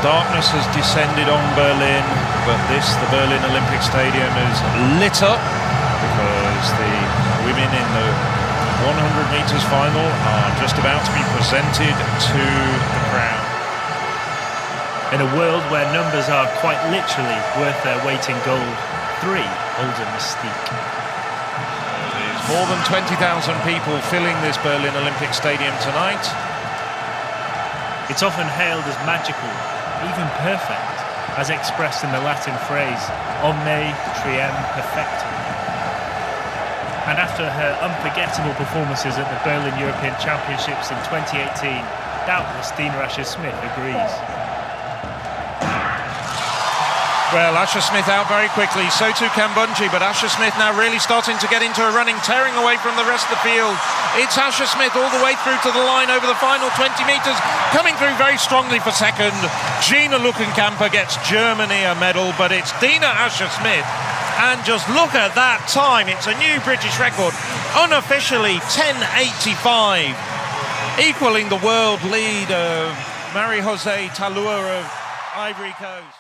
darkness has descended on Berlin, but the Berlin Olympic Stadium is lit up because the women in the 100 metres final are just about to be presented to the crowd. In a world where numbers are quite literally worth their weight in gold, 3 hold a mystique. There's more than 20,000 people filling this Berlin Olympic Stadium tonight. It's often hailed as magical, even perfect, as expressed in the Latin phrase, omne triem perfectum. And after her unforgettable performances at the Berlin European Championships in 2018, doubtless Dina Asher-Smith agrees. Well, Asher-Smith out very quickly, so too Kambundji, but Asher-Smith now really starting to get into a running, tearing away from the rest of the field. It's Asher-Smith all the way through to the line over the final 20 metres, coming through very strongly for second. Gina Luckenkamper gets Germany a medal, but it's Dina Asher-Smith. And just look at that time, it's a new British record, unofficially 10:85, equaling the world lead of Marie-José Talua of Ivory Coast.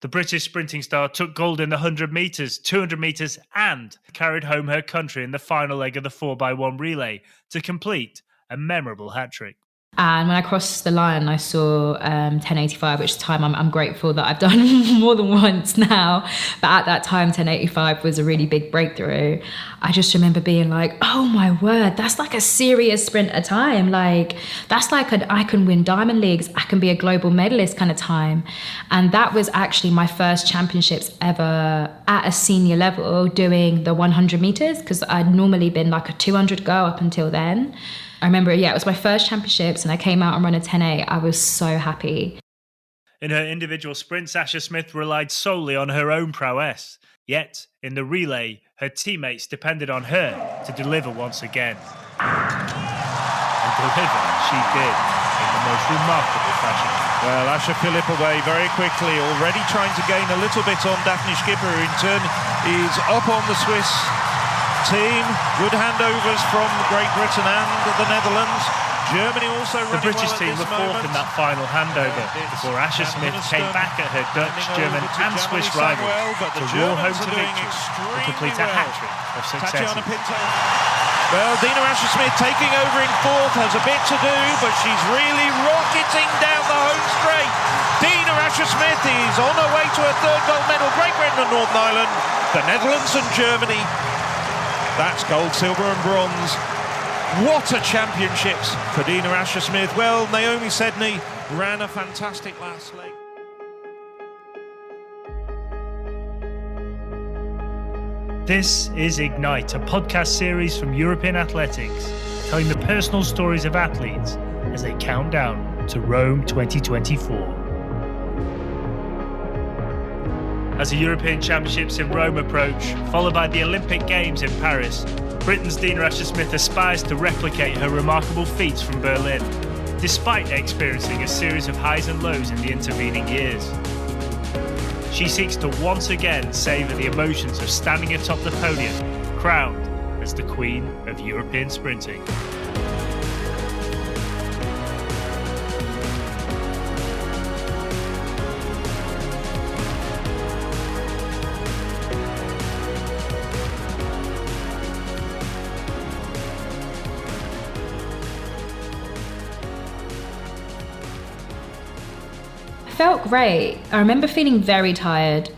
The British sprinting star took gold in the 100 metres, 200 metres and carried home her country in the final leg of the 4x1 relay to complete a memorable hat-trick. And when I crossed the line, I saw 10:85, which time I'm grateful that I've done more than once now. But at that time, 10:85 was a really big breakthrough. I just remember being like, oh my word, that's like a serious sprinter time. Like, that's like I can win Diamond Leagues, I can be a global medalist kind of time. And that was actually my first championships ever at a senior level doing the 100 metres, because I'd normally been like a 200 girl up until then. I remember, it was my first championships and I came out and ran a 10:8. I was so happy. In her individual sprints, Asher-Smith relied solely on her own prowess. Yet, in the relay, her teammates depended on her to deliver once again. And deliver she did in the most remarkable fashion. Well, Asher Philippoway very quickly, already trying to gain a little bit on Daphne Schipper, who in turn is up on the Swiss team. Good handovers from Great Britain and the Netherlands. Germany also running The British well team were fourth in that final handover before Asher-Smith came back at her Dutch, German and Swiss rivals to roar home to victory and complete a hat-trick of successes. Well, Dina Asher-Smith taking over in fourth, has a bit to do, but she's really rocketing down the home straight. Dina Asher-Smith is on her way to her third gold medal. Great Britain and Northern Ireland, the Netherlands and Germany. That's gold, silver and bronze. What a championships for Dina Asher-Smith. Well, Naomi Sedney ran a fantastic last leg. This is Ignite, a podcast series from European Athletics, telling the personal stories of athletes as they count down to Rome 2024. As the European Championships in Rome approach, followed by the Olympic Games in Paris, Britain's Dina Asher-Smith aspires to replicate her remarkable feats from Berlin, despite experiencing a series of highs and lows in the intervening years. She seeks to once again savour the emotions of standing atop the podium, crowned as the Queen of European Sprinting. Felt great. I remember feeling very tired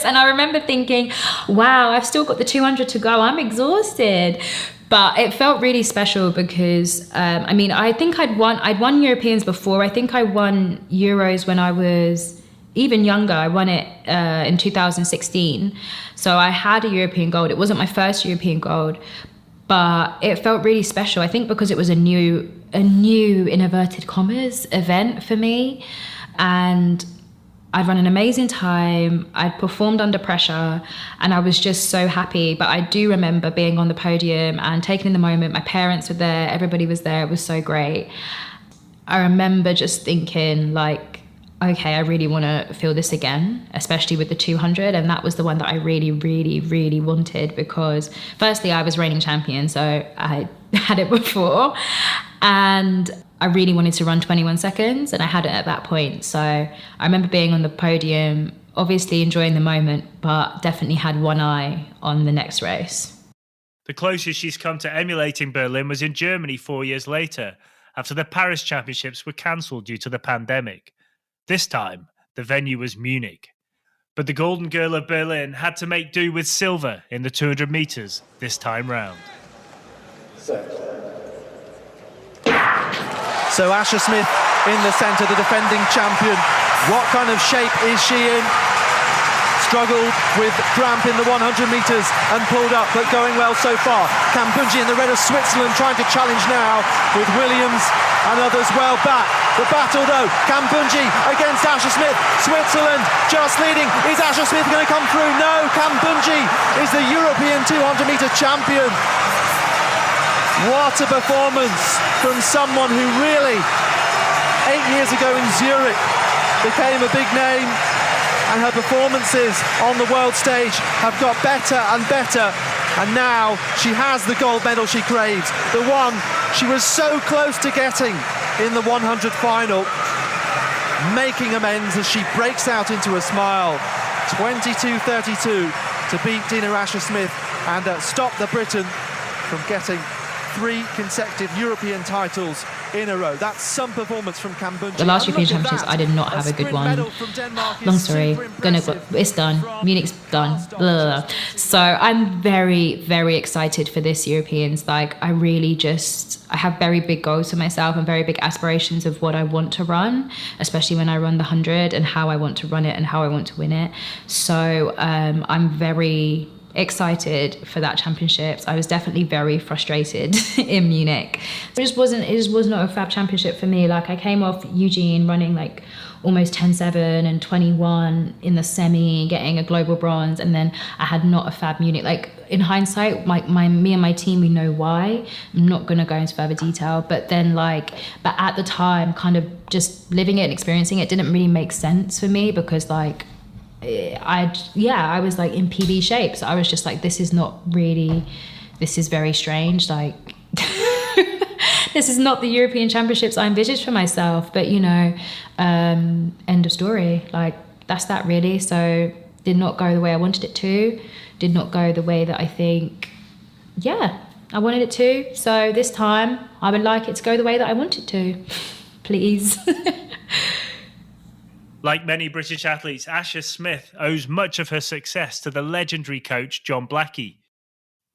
and I remember thinking, wow, I've still got the 200 to go. I'm exhausted. But it felt really special because, I think I'd won Europeans before. I think I won Euros when I was even younger. I won it in 2016. So I had a European gold. It wasn't my first European gold, but it felt really special. I think because it was a new in inverted commas event for me. And I'd run an amazing time, I'd performed under pressure, and I was just so happy. But I do remember being on the podium and taking in the moment. My parents were there, everybody was there, it was so great. I remember just thinking, like, okay, I really want to feel this again, especially with the 200. And that was the one that I really, really, really wanted, because firstly, I was reigning champion, so I had it before. And I really wanted to run 21 seconds, and I had it at that point. So I remember being on the podium, obviously enjoying the moment, but definitely had one eye on the next race. The closest she's come to emulating Berlin was in Germany 4 years later, after the Paris Championships were cancelled due to the pandemic. This time, the venue was Munich. But the Golden Girl of Berlin had to make do with silver in the 200 metres this time round. So Asher-Smith in the centre, the defending champion. What kind of shape is she in? Struggled with cramp in the 100 metres and pulled up, but going well so far. Kambundji in the red of Switzerland trying to challenge now with Williams and others well back. The battle though, Kambundji against Asher-Smith. Switzerland just leading. Is Asher-Smith going to come through? No, Kambundji is the European 200 metre champion. What a performance from someone who really, 8 years ago in Zurich, became a big name. And her performances on the world stage have got better and better. And now she has the gold medal she craves. The one she was so close to getting in the 100 final. Making amends as she breaks out into a smile. 22:32 to beat Dina Asher-Smith and stop the Briton from getting 3 consecutive European titles in a row. That's some performance from Kambundji. The last European Championships, I did not have a good one. Long story. It's done. Munich's done. Blah, blah, blah. So I'm very, very excited for this Europeans. Like, I have very big goals for myself and very big aspirations of what I want to run, especially when I run the 100 and how I want to run it and how I want to win it. So I'm very excited for that championships. I was definitely very frustrated in Munich. It just was not a fab championship for me. Like, I came off Eugene running like almost 10.7 and 21 in the semi, getting a global bronze, and then I had not a fab Munich. Like, in hindsight, me and my team, we know why. I'm not going to go into further detail, but at the time, kind of just living it and experiencing it didn't really make sense for me, because like I was like in PB shape, so I was just like, this is very strange, like this is not the European Championships I envisaged for myself. But end of story. Like, that's that really. So did not go the way I wanted it to, did not go the way that I think I wanted it to. So this time I would like it to go the way that I want it to. Please. Like many British athletes, Asher-Smith owes much of her success to the legendary coach John Blackie.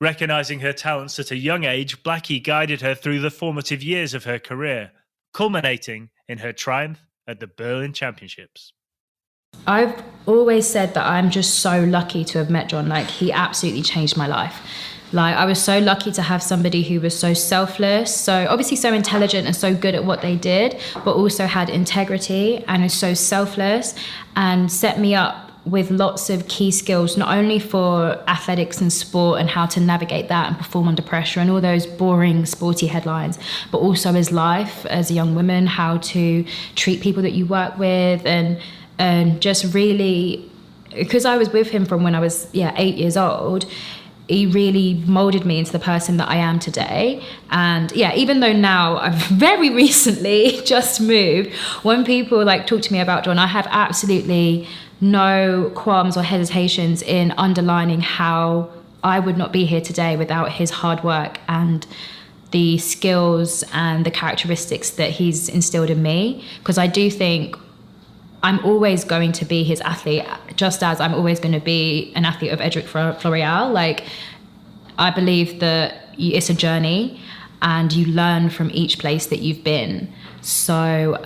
Recognising her talents at a young age, Blackie guided her through the formative years of her career, culminating in her triumph at the Berlin Championships. I've always said that I'm just so lucky to have met John. Like, he absolutely changed my life. Like, I was so lucky to have somebody who was so selfless, so obviously so intelligent and so good at what they did, but also had integrity and is so selfless, and set me up with lots of key skills, not only for athletics and sport and how to navigate that and perform under pressure and all those boring sporty headlines, but also as life, as a young woman, how to treat people that you work with, and just really, because I was with him from when I was 8 years old. He really molded me into the person that I am today. And even though now I've very recently just moved, when people like talk to me about John, I have absolutely no qualms or hesitations in underlining how I would not be here today without his hard work and the skills and the characteristics that he's instilled in me. Because I do think I'm always going to be his athlete, just as I'm always going to be an athlete of Edric Floreal. Like, I believe that it's a journey and you learn from each place that you've been. So,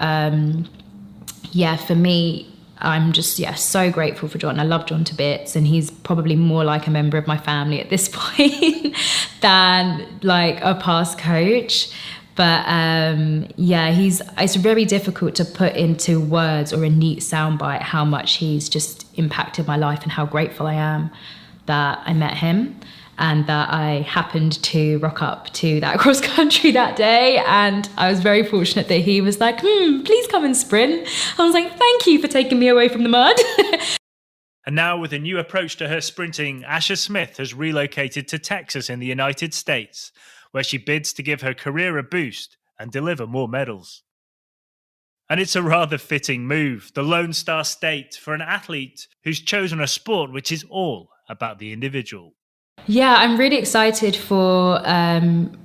for me, I'm just, so grateful for John. I love John to bits, and he's probably more like a member of my family at this point than like a past coach. But it's very difficult to put into words or a neat soundbite how much he's just impacted my life and how grateful I am that I met him and that I happened to rock up to that cross country that day. And I was very fortunate that he was like, please come and sprint. I was like, thank you for taking me away from the mud. And now with a new approach to her sprinting, Asher-Smith has relocated to Texas in the United States, where she bids to give her career a boost and deliver more medals. And it's a rather fitting move, the Lone Star State, for an athlete who's chosen a sport which is all about the individual. Yeah, I'm really excited for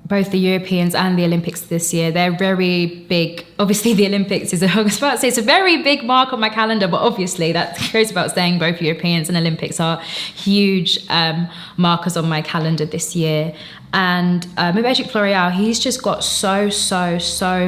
both the Europeans and the Olympics this year. They're very big. Obviously, the Olympics is, I was about to say, it's a very big mark on my calendar, but obviously that goes without saying, both Europeans and Olympics are huge markers on my calendar this year. And Ingebrigtsen Floreal, he's just got so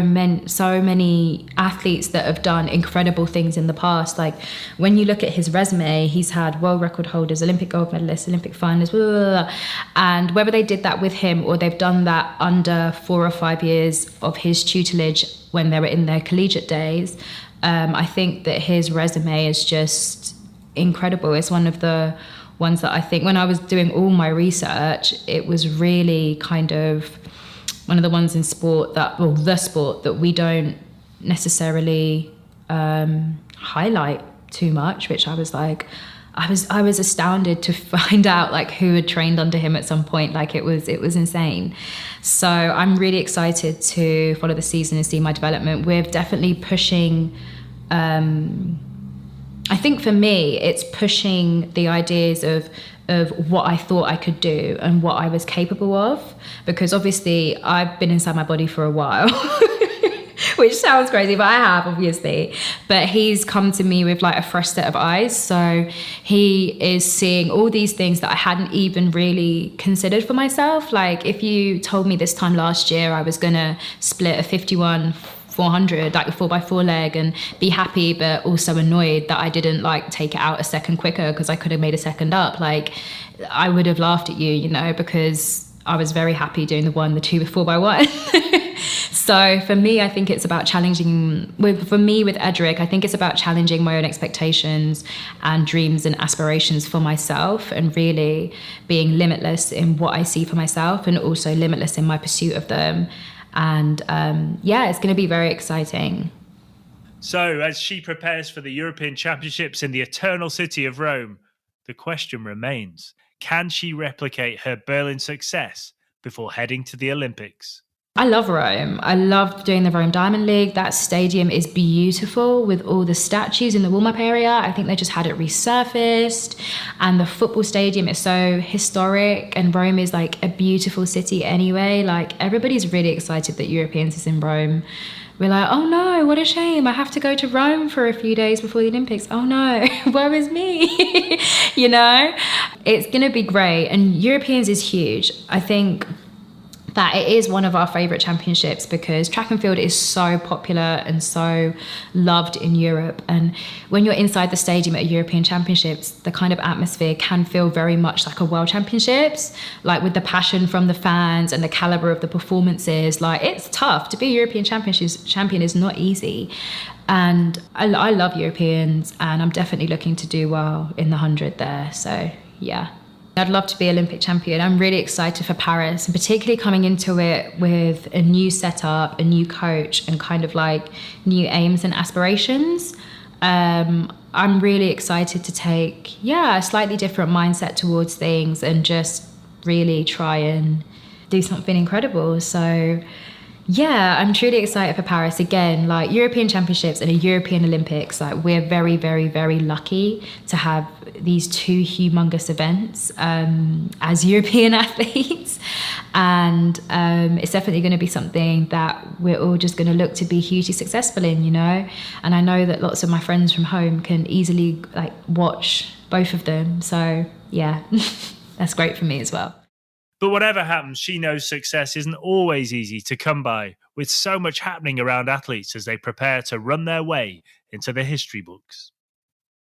many athletes that have done incredible things in the past. Like when you look at his resume, he's had world record holders, Olympic gold medalists, Olympic finalists, blah, blah, blah. And whether they did that with him or they've done that under 4 or 5 years of his tutelage when they were in their collegiate days, I think that his resume is just incredible. It's one of the ones that I think when I was doing all my research, it was really kind of one of the ones in sport that, well, the sport that we don't necessarily highlight too much, which I was like, I was astounded to find out like who had trained under him at some point. Like it was insane. So I'm really excited to follow the season and see my development. We're definitely pushing, I think for me, it's pushing the ideas of what I thought I could do and what I was capable of, because obviously I've been inside my body for a while, which sounds crazy, but I have, obviously. But he's come to me with like a fresh set of eyes. So he is seeing all these things that I hadn't even really considered for myself. Like if you told me this time last year I was going to split a 51 400, like a 4x4 leg, and be happy but also annoyed that I didn't like take it out a second quicker because I could have made a second up, like I would have laughed at you, because I was very happy doing the 4x1. So for me, I think it's about challenging, for me with Edric, I think it's about challenging my own expectations and dreams and aspirations for myself, and really being limitless in what I see for myself and also limitless in my pursuit of them. And it's going to be very exciting. So as she prepares for the European Championships in the eternal city of Rome, the question remains, can she replicate her Berlin success before heading to the Olympics? I love Rome. I love doing the Rome Diamond League. That stadium is beautiful with all the statues in the warm-up area. I think they just had it resurfaced. And the football stadium is so historic. And Rome is like a beautiful city anyway. Like everybody's really excited that Europeans is in Rome. We're like, oh no, what a shame. I have to go to Rome for a few days before the Olympics. Oh no, woe is me. It's going to be great. And Europeans is huge. I think that it is one of our favourite championships because track and field is so popular and so loved in Europe. And when you're inside the stadium at European Championships, the kind of atmosphere can feel very much like a World Championships, like with the passion from the fans and the calibre of the performances. Like it's tough to be a European champion is not easy. And I love Europeans, and I'm definitely looking to do well in the 100 there. So yeah. I'd love to be Olympic champion. I'm really excited for Paris, and particularly coming into it with a new setup, a new coach, and kind of like new aims and aspirations. I'm really excited to take, a slightly different mindset towards things and just really try and do something incredible. So yeah, I'm truly excited for Paris. Again, like European Championships and a European Olympics, like we're very, very, very lucky to have these two humongous events as European athletes. And it's definitely going to be something that we're all just going to look to be hugely successful in, And I know that lots of my friends from home can easily like watch both of them. So yeah, that's great for me as well. But whatever happens, she knows success isn't always easy to come by, with so much happening around athletes as they prepare to run their way into the history books.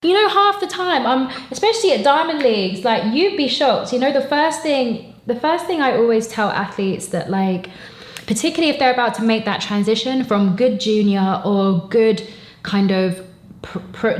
Half the time, especially at Diamond Leagues, like you'd be shocked. The first thing I always tell athletes that, like, particularly if they're about to make that transition from good junior or good kind of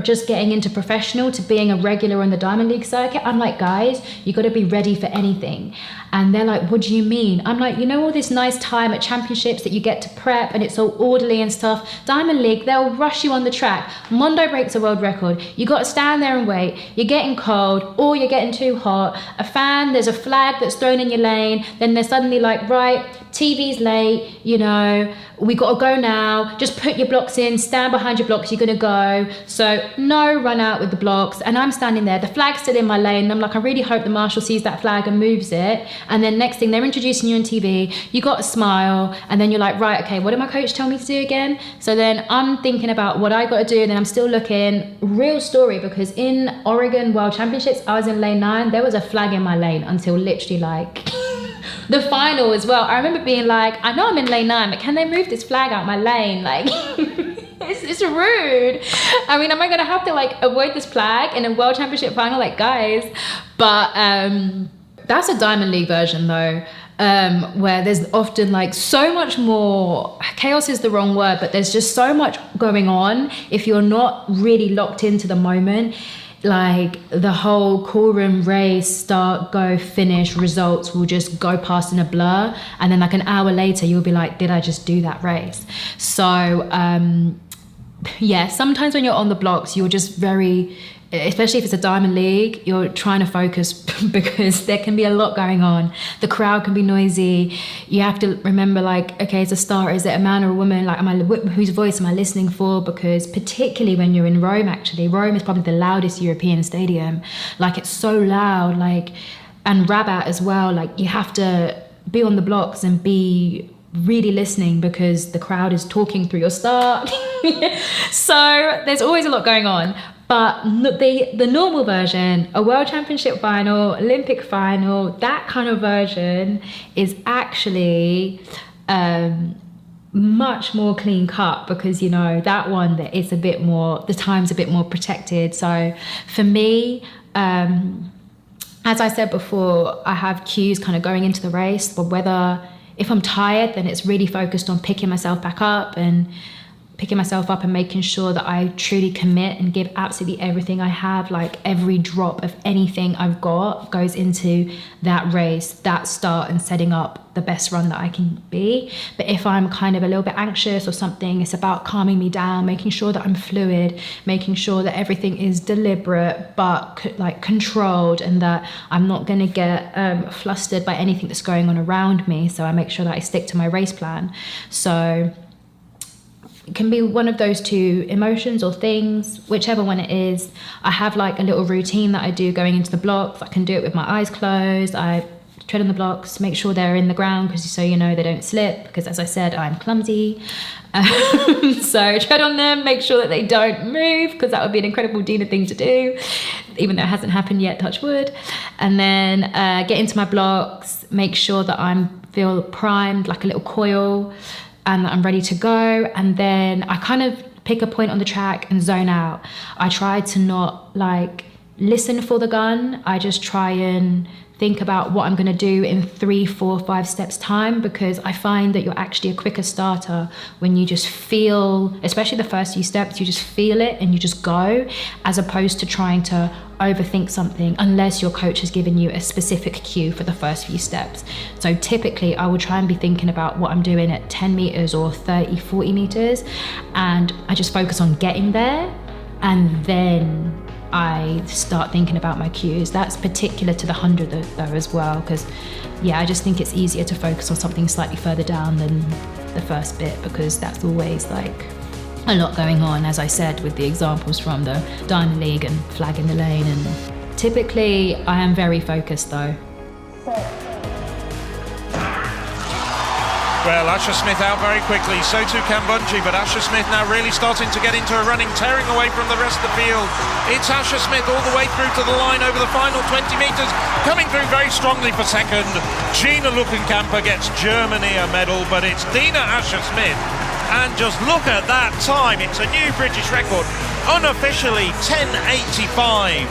just getting into professional to being a regular on the Diamond League circuit. I'm like, guys, you got to be ready for anything. And they're like, what do you mean? I'm like, you know, all this nice time at championships that you get to prep and it's all orderly and stuff. Diamond League, they'll rush you on the track. Mondo breaks a world record. You got to stand there and wait. You're getting cold or you're getting too hot. There's a flag that's thrown in your lane. Then they're suddenly like, right, TV's late, you know, we got to go now. Just put your blocks in, stand behind your blocks, you're going to go. So no, run out with the blocks. And I'm standing there, the flag's still in my lane. And I'm like, I really hope the marshal sees that flag and moves it. And then next thing, they're introducing you on TV. You got to smile. And then you're like, right, okay, what did my coach tell me to do again? So then I'm thinking about what I got to do. And then I'm still looking. Real story, because in Oregon World Championships, I was in lane 9. There was a flag in my lane until literally like the final as well. I remember being like, I know I'm in lane 9, but can they move this flag out my lane? Like, it's rude. I mean, am I gonna have to like avoid this flag in a World Championship final? Like, guys. But that's a Diamond League version though, where there's often like so much more, chaos is the wrong word, but there's just so much going on. If you're not really locked into the moment, like the whole call room race, start, go, finish, results will just go past in a blur. And then like an hour later, you'll be like, did I just do that race? So yeah, sometimes when you're on the blocks, you're just very, especially if it's a Diamond League, you're trying to focus because there can be a lot going on. The crowd can be noisy. You have to remember, like, okay, as a starter, is it a man or a woman? Like, whose voice am I listening for? Because particularly when you're in Rome, actually, Rome is probably the loudest European stadium. Like, it's so loud, like, and Rabat as well. Like, you have to be on the blocks and be really listening because the crowd is talking through your start. So there's always a lot going on. But the normal version, a World Championship final, Olympic final, that kind of version is actually much more clean cut, because, you know, that one, that it's a bit more, the time's a bit more protected. So for me, as I said before, I have cues kind of going into the race, but whether, if I'm tired, then it's really focused on picking myself up and making sure that I truly commit and give absolutely everything I have. Like every drop of anything I've got goes into that race, that start, and setting up the best run that I can be. But if I'm kind of a little bit anxious or something, it's about calming me down, making sure that I'm fluid, making sure that everything is deliberate but like controlled, and that I'm not going to get flustered by anything that's going on around me. So I make sure that I stick to my race plan. So it can be one of those two emotions or things, whichever one it is. I have like a little routine that I do going into the blocks. I can do it with my eyes closed. I tread on the blocks, make sure they're in the ground, because so you know they don't slip, because as I said, I'm clumsy. So tread on them, make sure that they don't move, because that would be an incredible Dina thing to do, even though it hasn't happened yet, touch wood. And then get into my blocks, make sure that feel primed like a little coil, and I'm ready to go. And then I kind of pick a point on the track and zone out. I try to not like listen for the gun. I just try and think about what I'm going to do in 3, 4, 5 steps time, because I find that you're actually a quicker starter when you just feel, especially the first few steps, you just feel it and you just go, as opposed to trying to overthink something unless your coach has given you a specific cue for the first few steps. So typically I will try and be thinking about what I'm doing at 10 meters or 30, 40 meters, and I just focus on getting there, and then I start thinking about my cues. That's particular to the 100 though as well, because I just think it's easier to focus on something slightly further down than the first bit, because that's always like a lot going on, as I said, with the examples from the Diamond League and flag in the lane. And typically I am very focused though. Well, Asher-Smith out very quickly, so too Kambundji, but Asher-Smith now really starting to get into a running, tearing away from the rest of the field. It's Asher-Smith all the way through to the line over the final 20 metres, coming through very strongly for second. Gina Luckenkamper gets Germany a medal, but it's Dina Asher-Smith. And just look at that time, it's a new British record, unofficially 10:85,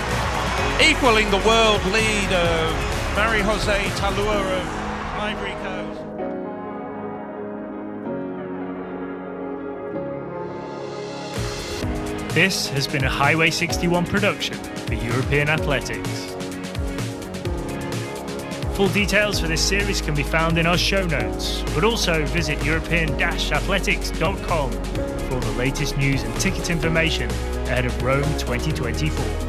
equaling the world lead of Marie-José Talua of Ivory Coast. This has been a Highway 61 production for European Athletics. Full details for this series can be found in our show notes, but also visit european-athletics.com for all the latest news and ticket information ahead of Rome 2024.